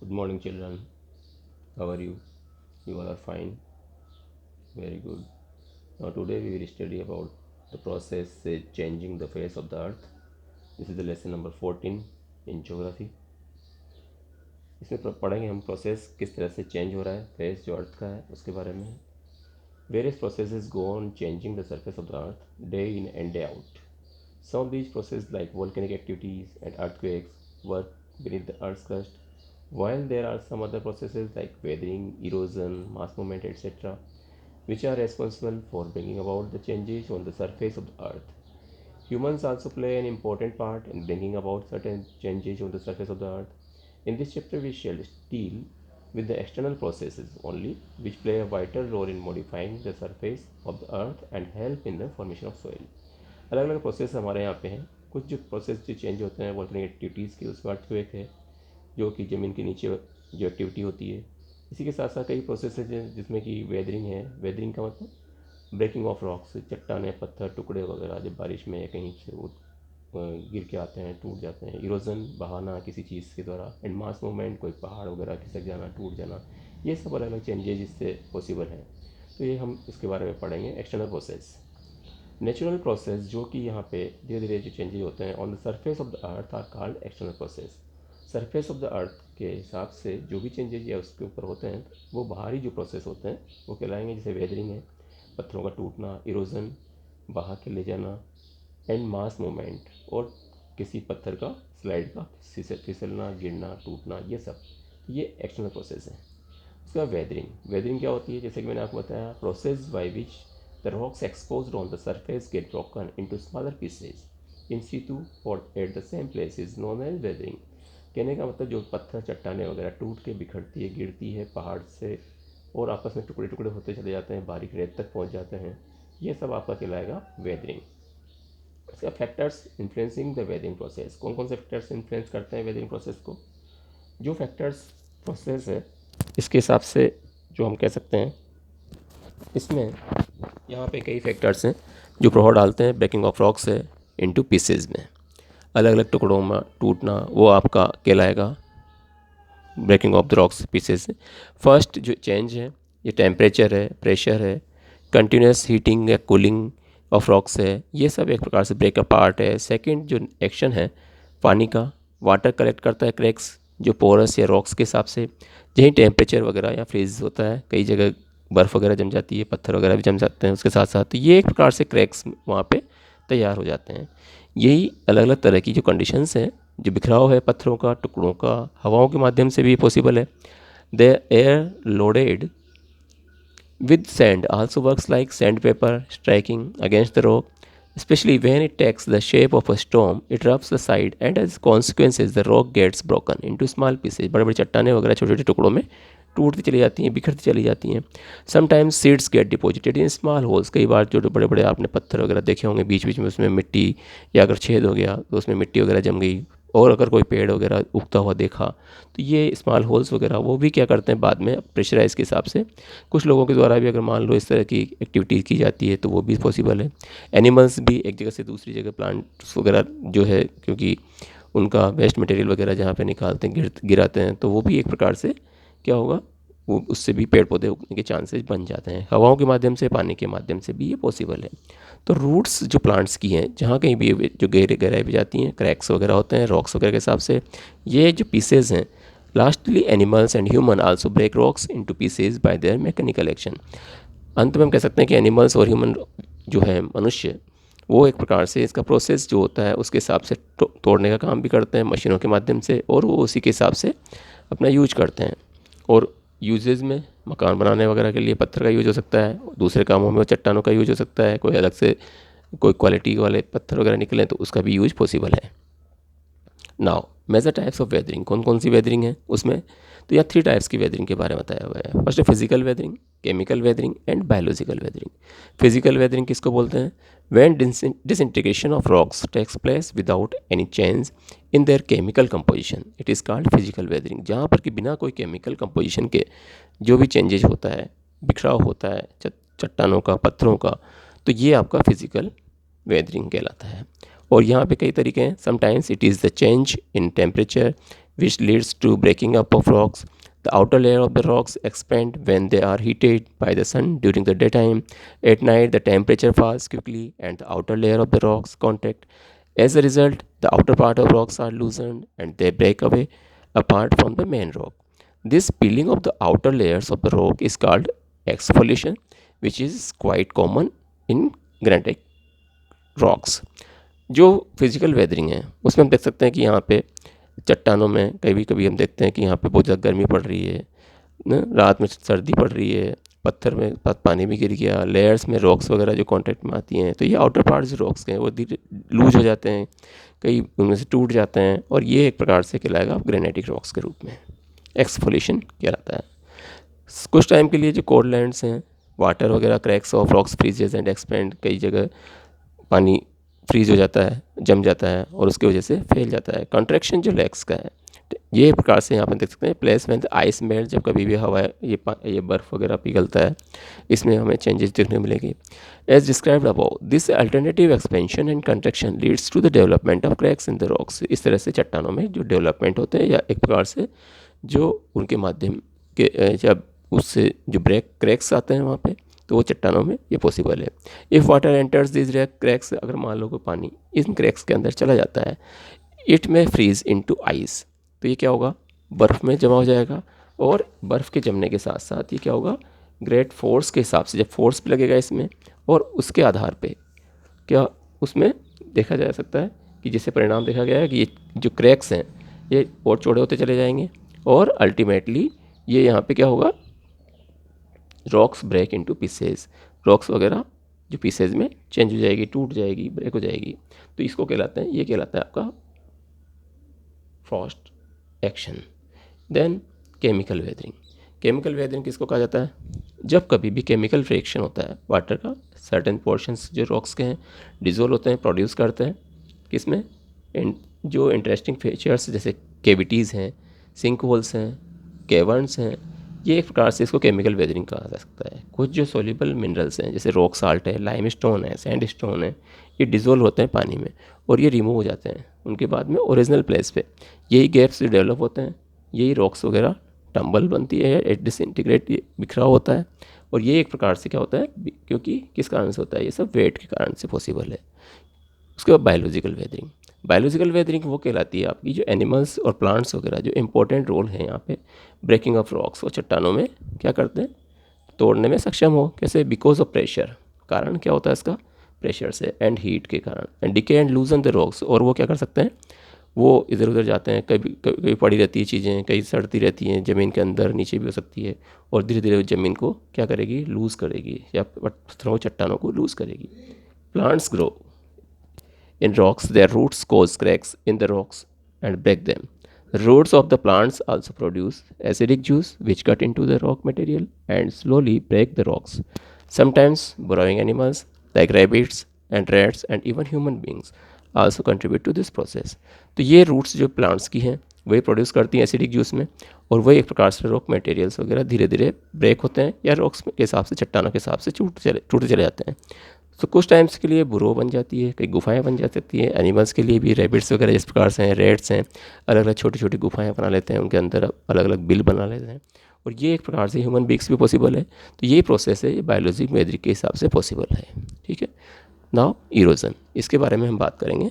Good morning, children. How are you? You all are fine. Very good. Now, today we will study about the process changing the face of the earth. This is the lesson number 14 in geography. इसमें पढ़ेंगे हम process किस तरह से change हो रहा है face जो अर्थ का है उसके बारे में. Various processes go on changing the surface of the earth day in and day out. Some of these processes like volcanic activities and earthquakes work beneath the earth's crust, while there are some other processes like weathering, erosion, mass movement, etc., which are responsible for bringing about the changes on the surface of the earth. Humans also play an important part in bringing about certain changes on the surface of the earth. In this chapter, we shall deal with the external processes only, which play a vital role in modifying the surface of the earth and help in the formation of soil. अलग अलग process हमारे यहाँ पे हैं. कुछ जो process जो change होते हैं वॉल्केनिक एक्टिविटीज़ के, उसमें अर्थक्वेक है जो कि ज़मीन के नीचे जो एक्टिविटी होती है. इसी के साथ साथ कई प्रोसेस हैं जिसमें कि वेदरिंग है. वेदरिंग का मतलब ब्रेकिंग ऑफ रॉक्स, चट्टाने, पत्थर, टुकड़े वगैरह जब बारिश में या कहीं से वो गिर के आते हैं, टूट जाते हैं. इरोजन, बहाना किसी चीज़ के द्वारा. एंड मास मूवमेंट, कोई पहाड़ वगैरह खिसक जाना, टूट जाना, ये सब अलग अलग चेंजेज इससे पॉसिबल हैं. तो ये हम इसके बारे में पढ़ेंगे. एक्सटर्नल प्रोसेस, नेचुरल प्रोसेस जो कि यहाँ पे धीरे धीरे जो चेंजेस होते हैं on the surface of the earth are called external process. Surface of the earth के हिसाब से जो भी चेंजेज या उसके ऊपर होते हैं वो बाहरी जो प्रोसेस होते हैं वो कहलाएंगे. जैसे वेदरिंग है, पत्थरों का टूटना, इरोजन, बहा के ले जाना, एंड मास मूवमेंट, और किसी पत्थर का स्लाइड का फिसलना, गिरना, टूटना, ये सब ये एक्सटर्नल प्रोसेस है. उसके बाद वेदरिंग. वेदरिंग क्या होती है? जैसे कि मैंने आपको बताया, process by which the rocks exposed on the surface get broken into smaller pieces in situ और at the same place is known as weathering. कहने का मतलब जो पत्थर, चट्टाने वगैरह टूट के बिखरती है, गिरती है पहाड़ से और आपस में टुकड़े टुकड़े होते चले जाते हैं, बारीक रेत तक पहुंच जाते हैं, ये सब आपका कहलाएगा वेदरिंग. इसका factors influencing the weathering process. कौन कौन से फैक्टर्स इन्फ्लुएंस करते हैं वेदरिंग प्रोसेस को? जो फैक्टर्स प्रोसेस है इसके हिसाब से जो हम कह सकते हैं, इसमें यहाँ पे कई फैक्टर्स हैं जो प्रभाव डालते हैं. ब्रेकिंग ऑफ रॉक्स है इनटू पीसेज में, अलग अलग टुकड़ों में टूटना, वो आपका कहलाएगा breaking of the rocks pieces. First जो चेंज है ये टेम्परेचर है, प्रेशर है, कंटिन्यूस हीटिंग या कूलिंग ऑफ रॉक्स है, ये सब एक प्रकार से ब्रेक अपार्ट है. सेकंड जो एक्शन है पानी का, वाटर कलेक्ट करता है क्रैक्स जो पोरस या रॉक्स के हिसाब से. यही टेम्परेचर वगैरह या फ्रीज होता है, कई जगह बर्फ़ वगैरह जम जाती है, पत्थर वगैरह भी जम जाते हैं उसके साथ साथ, तो ये एक प्रकार से क्रैक्स वहाँ पे तैयार हो जाते हैं. यही अलग अलग तरह की जो कंडीशंस हैं, जो बिखराव है पत्थरों का, टुकड़ों का, हवाओं के माध्यम से भी पॉसिबल है. The air loaded with sand also works like sandpaper striking against the rock, especially when it takes the shape of a storm. It rubs the side and as consequences the rock gets broken into small pieces. बड़े बड़े चट्टाने वगैरह छोटे छोटे टुकड़ों में टूटती चली जाती हैं, बिखरती चली जाती हैं. Sometimes seeds get deposited in small holes. कई बार जो बड़े बड़े आपने पत्थर वगैरह देखे होंगे, बीच बीच में उसमें मिट्टी, या अगर छेद हो गया तो उसमें मिट्टी वगैरह जम गई, और अगर कोई पेड़ वगैरह उगता हुआ देखा तो ये स्मॉल होल्स वगैरह वो भी क्या करते हैं बाद में प्रेशराइज के हिसाब से कुछ लोगों के द्वारा भी अगर मान लो इस तरह की एक्टिविटी की जाती है तो वो भी पॉसिबल है. एनिमल्स भी एक जगह से दूसरी जगह प्लांट्स वगैरह जो है, क्योंकि उनका वेस्ट मटेरियल वगैरह जहाँ पे निकालते हैं, गिराते हैं, तो वो भी एक प्रकार से क्या होगा, वो उससे भी पेड़ पौधे उगने के चांसेस बन जाते हैं. हवाओं के माध्यम से, पानी के माध्यम से भी ये पॉसिबल है. तो रूट्स जो प्लांट्स की हैं, जहाँ कहीं भी जो गहराई भी जाती हैं, क्रैक्स वगैरह होते हैं रॉक्स वगैरह के हिसाब से, ये जो पीसेज हैं, lastly animals and human also break rocks into pieces by their mechanical action. अंत में हम कह सकते हैं कि एनिमल्स और ह्यूमन जो है मनुष्य, वो एक प्रकार से इसका प्रोसेस जो होता है उसके हिसाब से तोड़ने का काम भी करते हैं मशीनों के माध्यम से, और वो उसी के हिसाब से अपना यूज करते हैं. और यूजेस में मकान बनाने वगैरह के लिए पत्थर का यूज हो सकता है, दूसरे कामों में वो चट्टानों का यूज हो सकता है, कोई अलग से कोई क्वालिटी वाले पत्थर वगैरह निकले तो उसका भी यूज पॉसिबल है. Now major types of weathering, कौन कौन सी वेदरिंग है उसमें? तो यहाँ 3 टाइप्स की वेदरिंग के बारे में बताया हुआ है. फर्स्ट है physical weathering, chemical weathering and biological weathering. Physical weathering किसको बोलते हैं? When disintegration of rocks takes place without any change in their chemical composition, it is called physical weathering. जहाँ पर कि बिना कोई केमिकल कंपोजिशन के जो भी चेंजेज होता है, बिखराव होता है चट्टानों का, पत्थरों का, तो ये आपका फिजिकल वेदरिंग कहलाता है. और यहाँ पे कई तरीके हैं. Sometimes it is the change in temperature which leads to breaking up of rocks. The outer layer of the rocks expand when they are heated by the sun during the daytime. At night, the temperature falls quickly and the outer layer of the rocks contract. As a result, the outer part of rocks are loosened and they break away apart from the main rock. This peeling of the outer layers of the rock is called exfoliation, which is quite common in granitic rocks. जो physical weathering है उसमें हम देख सकते हैं कि यहाँ पे चट्टानों में कभी कभी हम देखते हैं कि यहाँ पे बहुत ज़्यादा गर्मी पड़ रही है ना, रात में सर्दी पड़ रही है, पत्थर में पानी भी गिर गया, लेयर्स में रॉक्स वगैरह जो कांटेक्ट में आती हैं, तो ये आउटर पार्ट जो रॉक्स के हैं वो धीरे लूज हो जाते हैं, कई उनमें से टूट जाते हैं, और ये एक प्रकार से कहलाएगा ग्रेनाइटिक रॉक्स के रूप में एक्सफोलिएशन कहलाता है। कुछ टाइम के लिए जो कोरलैंड्स हैं, वाटर वगैरह cracks of rocks फ्रीजेज and expand, कई जगह पानी फ्रीज हो जाता है, जम जाता है और उसकी वजह से फैल जाता है। कॉन्ट्रैक्शन जो लेग्स का है, ये प्रकार से यहाँ पर देख सकते हैं प्लेस में आइस मेल्ट, जब कभी भी हवा ये बर्फ़ वगैरह पिघलता है, इसमें हमें चेंजेस देखने को मिलेगी। As described above, this alternative expansion and contraction leads to the development of cracks in the rocks. इस तरह से चट्टानों में जो डेवलपमेंट होते हैं या एक प्रकार से जो उनके माध्यम के जब उससे जो क्रैक्स आते हैं वहाँ पे, तो वो चट्टानों में ये पॉसिबल है। If water enters this cracks, अगर मान लो कोई पानी इन क्रैक्स के अंदर चला जाता है, इट में फ्रीज इनटू आइस, तो ये क्या होगा, बर्फ़ में जमा हो जाएगा, और बर्फ़ के जमने के साथ साथ ये क्या होगा, ग्रेट फोर्स के हिसाब से जब फोर्स भी लगेगा इसमें, और उसके आधार पे क्या उसमें देखा जा सकता है कि जिससे परिणाम देखा गया है कि ये जो क्रैक्स हैं ये और चौड़े होते चले जाएंगे, और अल्टीमेटली ये यहाँ पे क्या होगा, rocks break into pieces, rocks वगैरह जो पीसेज में चेंज हो जाएगी, टूट जाएगी, ब्रेक हो जाएगी, तो इसको कहलाते हैं, ये कहलाता है आपका frost action. Then chemical weathering. Chemical weathering किसको कहा जाता है, जब कभी भी केमिकल रिएक्शन होता है वाटर का, सर्टेन पोर्शंस जो रॉक्स के हैं डिजोल्व होते हैं, प्रोड्यूस करते हैं किसमें, जो इंटरेस्टिंग फीचर्स जैसे केविटीज़ हैं, सिंक होल्स हैं, केवर्न्स हैं, ये एक प्रकार से इसको केमिकल वेदरिंग कहा जा सकता है। कुछ जो सोल्यूबल मिनरल्स हैं जैसे रॉक साल्ट है, लाइम स्टोन है, सैंड स्टोन है, ये डिज़ोल्व होते हैं पानी में और ये रिमूव हो जाते हैं उनके बाद में ओरिजिनल प्लेस पे। यही गैप्स डेवलप होते हैं, यही रॉक्स वगैरह टम्बल बनती है, एट डिसइंटीग्रेट बिखरा होता है, और ये एक प्रकार से क्या होता है, क्योंकि किस कारण से होता है, ये सब वेट के कारण से पॉसिबल है। उसके बाद बायोलॉजिकल वेदरिंग। बायोलॉजिकल वेदरिंग वो कहलाती है आपकी जो एनिमल्स और प्लांट्स वगैरह जो इंपॉर्टेंट रोल है यहाँ पे ब्रेकिंग ऑफ रॉक्स और चट्टानों में क्या करते हैं, तोड़ने में सक्षम हो। कैसे, बिकॉज ऑफ प्रेशर, कारण क्या होता है इसका, प्रेशर से, एंड हीट के कारण, and decay and लूजन the rocks, और वो क्या कर सकते हैं, वो इधर उधर जाते हैं, कभी कभी पड़ी रहती है चीज़ें, कहीं सड़ती रहती हैं ज़मीन के अंदर, नीचे भी हो सकती है, और धीरे धीरे ज़मीन को क्या करेगी, लूज़ करेगी, या पत्थरों चट्टानों को लूज़ करेगी। Plants grow in rocks, their roots cause cracks in the rocks and break them. The roots of the plants also produce acidic juice which cut into the rock material and slowly break the rocks. Sometimes burrowing animals like rabbits and rats and even human beings also contribute to this process. तो ये roots जो plants की हैं वही produce करती हैं acidic juice में, और वही एक प्रकार से रॉक मटेरियल्स वगैरह धीरे धीरे ब्रेक होते हैं या रॉक्स के हिसाब से, चट्टानों के हिसाब से टूटते चले जाते हैं। तो कुछ टाइम्स के लिए बुरो बन जाती है, कई गुफाएं बन जा सकती हैं। एनिमल्स के लिए भी रैबिट्स वगैरह जिस प्रकार से हैं, रेड्स हैं, अलग अलग छोटी छोटी गुफाएं बना लेते हैं, उनके अंदर अलग अलग बिल बना लेते हैं, और ये एक प्रकार से ह्यूमन बींग्स भी पॉसिबल है। तो ये प्रोसेस है, ये बायोलॉजिक मेथड के हिसाब से पॉसिबल है। ठीक है, नाउ इरोजन, इसके बारे में हम बात करेंगे।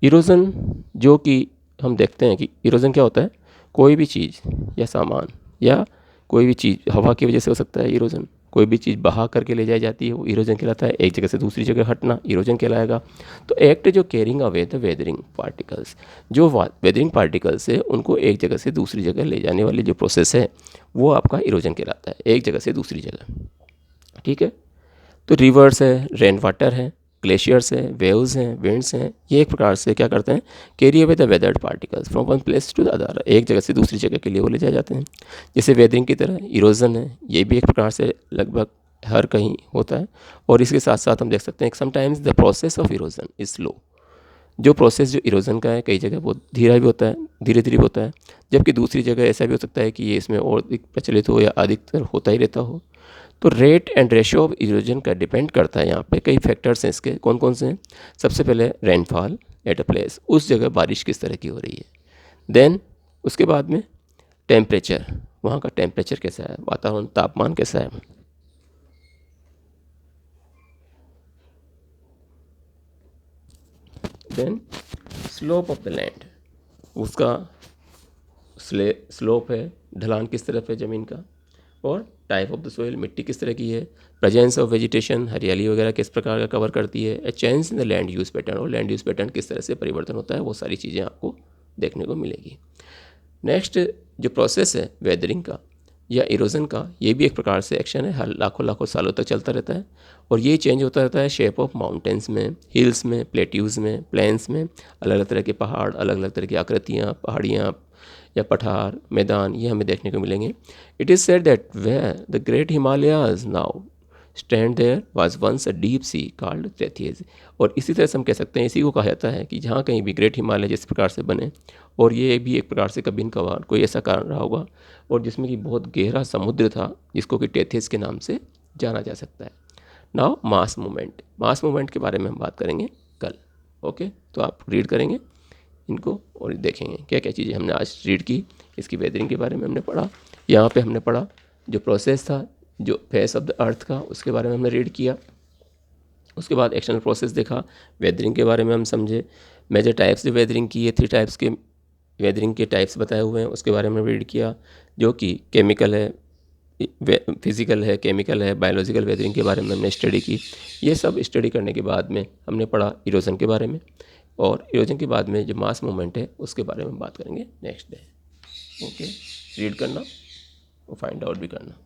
इरोजन जो कि हम देखते हैं कि इरोजन क्या होता है, कोई भी चीज़ या सामान या कोई भी चीज़ हवा की वजह से हो सकता है इरोजन, कोई भी चीज़ बहा करके ले जाई जाती है वो इरोजन कहलाता है, एक जगह से दूसरी जगह हटना इरोजन कहलाएगा। तो एक्ट जो carrying away the weathering particles, जो वेदरिंग पार्टिकल्स है उनको एक जगह से दूसरी जगह ले जाने वाली जो प्रोसेस है वो आपका इरोजन कहलाता है, एक जगह से दूसरी जगह। ठीक है, तो रिवर्स है, रेन वाटर है, ग्लेशियर्स हैं, वेव्स हैं, विंड्स हैं, ये एक प्रकार से क्या करते हैं, carry away the weathered particles from one place to the other, एक जगह से दूसरी जगह के लिए वो ले जाए जाते हैं। जैसे वेदरिंग की तरह इरोजन है, ये भी एक प्रकार से लगभग हर कहीं होता है। और इसके साथ साथ हम देख सकते हैं sometimes the process of erosion is slow, जो प्रोसेस जो इरोजन का है कई जगह बहुत धीरा भी होता है, धीरे धीरे भी होता है, जबकि दूसरी जगह ऐसा भी हो सकता है कि ये इसमें और अधिक प्रचलित हो या अधिकतर होता ही रहता हो। तो rate and ratio of erosion का डिपेंड करता है, यहाँ पे कई फैक्टर्स हैं इसके, कौन कौन से हैं। सबसे पहले रेनफॉल, एट अ प्लेस, उस जगह बारिश किस तरह की हो रही है। देन उसके बाद में टेम्परेचर, वहाँ का टेम्परेचर कैसा है, वातावरण तापमान कैसा है। Then slope of the land, उसका स्लोप है, ढलान किस तरफ है ज़मीन का। और टाइप ऑफ द सोइल, मिट्टी किस तरह की है। प्रेजेंस ऑफ वेजिटेशन, हरियाली वगैरह किस प्रकार का कवर करती है। ए change in the land use pattern, और लैंड यूज़ पैटर्न किस तरह से परिवर्तन होता है, वो सारी चीज़ें आपको देखने को मिलेगी। नेक्स्ट जो प्रोसेस है वेदरिंग का या इरोजन का, ये भी एक प्रकार से एक्शन है, हर लाखों लाखों सालों तक चलता रहता है। और ये चेंज होता रहता है शेप ऑफ माउंटेंस में, हिल्स में, प्लेट्यूज़ में, प्लेन्स में, अलग अलग तरह के पहाड़, अलग अलग तरह की आकृतियाँ, पहाड़ियाँ या पठार, मैदान, ये हमें देखने को मिलेंगे। It is said that where the great Himalayas now stand there was once a deep sea called Tethys. और इसी तरह से हम कह सकते हैं, इसी को कहा जाता है कि जहाँ कहीं भी ग्रेट हिमालय जिस प्रकार से बने, और ये भी एक प्रकार से कभी न कभार कोई ऐसा कारण रहा होगा, और जिसमें कि बहुत गहरा समुद्र था, जिसको कि टेथियस के नाम से जाना जा सकता है। Now mass movement, mass movement के बारे में हम बात करेंगे कल। ओके, तो आप रीड करेंगे इनको और देखेंगे क्या क्या चीज़ें हमने आज रीड की। इसकी वेदरिंग के बारे में हमने पढ़ा, यहाँ पे हमने पढ़ा जो प्रोसेस था, जो फेस ऑफ द अर्थ का, उसके बारे में हमने रीड किया। उसके बाद एक्सटर्नल प्रोसेस देखा, वेदरिंग के बारे में हम समझे। मेजर टाइप्स जो वेदरिंग की है, 3 टाइप्स के वेदरिंग के टाइप्स बताए हुए हैं, उसके बारे में रीड किया, जो कि केमिकल है, फिज़िकल है, केमिकल है, बायोलॉजिकल वेदरिंग के बारे में हमने स्टडी की। ये सब स्टडी करने के बाद में हमने पढ़ा इरोजन के बारे में, और इरोजन के बाद में जो मास मूवमेंट है उसके बारे में बात करेंगे नेक्स्ट डे। ओके, रीड करना और फाइंड आउट भी करना।